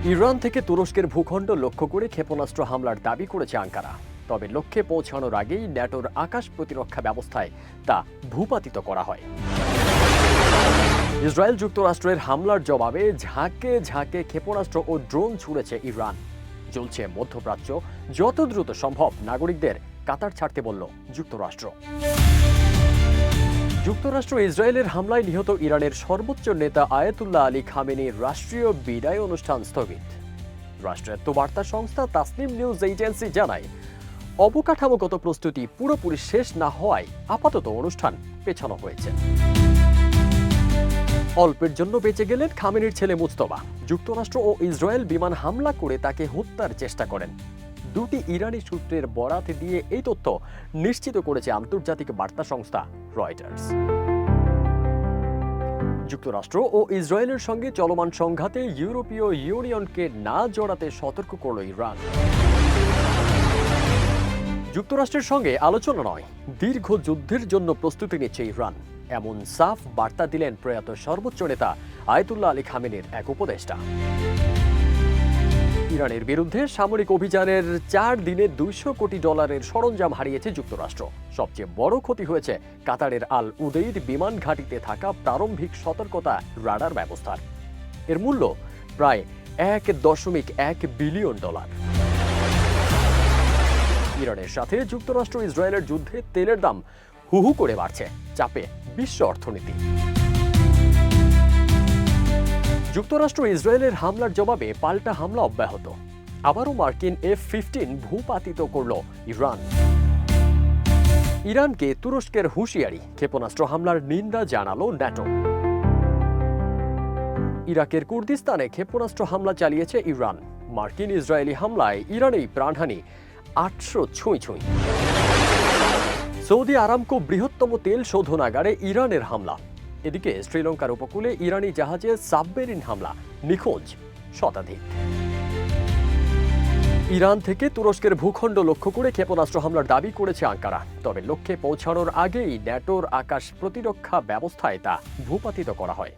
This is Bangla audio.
ইরান থেকে তুরস্কের ভূখণ্ড লক্ষ্য করে ক্ষেপণাস্ত্র হামলার দাবি করেছে আঙ্কারা। তবে লক্ষ্যে পৌঁছানোর আগেই ন্যাটোর আকাশ প্রতিরক্ষা ব্যবস্থায় তা ভূপাতিত করা হয়। ইসরায়েল যুক্তরাষ্ট্রের হামলার জবাবে ঝাঁকে ঝাঁকে ক্ষেপণাস্ত্র ও ড্রোন ছুড়েছে ইরান। চলছে মধ্যপ্রাচ্য, যত দ্রুত সম্ভব নাগরিকদের কাতার ছাড়তে বলল যুক্তরাষ্ট্র। যুক্তরাষ্ট্র ইসরায়েলের হামলায় নিহত ইরানের সর্বোচ্চ নেতা আয়াতুল্লাহ আলী খামেনির রাষ্ট্রীয় বিদায় অনুষ্ঠান স্থগিত। রাষ্ট্রায়ত্ত বার্তা সংস্থা তাসনিম নিউজ এজেন্সি জানায়, অবকাঠামোগত প্রস্তুতি পুরোপুরি শেষ না হওয়ায় আপাতত অনুষ্ঠান পেছানো হয়েছে। অল্পের জন্য বেঁচে গেলেন খামেনির ছেলে মুজতবা। যুক্তরাষ্ট্র ও ইসরায়েল বিমান হামলা করে তাকে হত্যার চেষ্টা করেন। দুটি ইরানি সূত্রের বরাত দিয়ে এই তথ্য নিশ্চিত করেছে আন্তর্জাতিক বার্তা সংস্থা রয়টার্স। যুক্তরাষ্ট্র ও ইসরায়েলের সঙ্গে চলমান সংঘাতে ইউরোপীয় ইউনিয়নকে না জড়াতে সতর্ক করল ইরান। যুক্তরাষ্ট্রের সঙ্গে আলোচনা নয়, দীর্ঘ যুদ্ধের জন্য প্রস্তুতি নিচ্ছে ইরান, এমন সাফ বার্তা দিলেন প্রয়াত সর্বোচ্চ নেতা আয়াতুল্লাহ আলী খামেনির এক উপদেষ্টা। ইরানের বিরুদ্ধে সামরিক অভিযানের 4 দিনে $200 কোটি সরঞ্জাম হারিয়েছে যুক্তরাষ্ট্র। সবচেয়ে বড় ক্ষতি হয়েছে কাতারের আল উদেইদ বিমান ঘাঁটিতে থাকা প্রারম্ভিক সতর্কতা রাডার ব্যবস্থার। এর মূল্য প্রায় $1.1 বিলিয়ন। ইরানের সাথে যুক্তরাষ্ট্র ইসরায়েলের যুদ্ধে তেলের দাম হুহু করে বাড়ছে, চাপে বিশ্ব অর্থনীতি। যুক্তরাষ্ট্র ইসরায়েলের হামলার জবাবে পাল্টা হামলা অব্যাহত। আবারও মার্কিন F-15 ভূপাতিত করল ইরান। ইরানকে তুরস্কের হুঁশিয়ারি, ক্ষেপণাস্ত্র হামলার নিন্দা জানালো ন্যাটো। ইরাকের কুর্দিস্তানে ক্ষেপণাস্ত্র হামলা চালিয়েছে ইরান। মার্কিন ইসরায়েলি হামলায় ইরানেই প্রাণহানি 800 ছুঁই। সৌদি আরামকো বৃহত্তম তেল শোধনাগারে ইরানের হামলা। এদিকে শ্রীলঙ্কার উপকূলে ইরানি জাহাজে সাবমেরিন হামলা, নিখোঁজ শতাধিক। ইরান থেকে তুরস্কের ভূখণ্ড লক্ষ্য করে ক্ষেপণাস্ত্র হামলার দাবি করেছে আঙ্কারা। তবে লক্ষ্যে পৌঁছানোর আগেই ন্যাটোর আকাশ প্রতিরক্ষা ব্যবস্থায় তা ভূপাতিত করা হয়।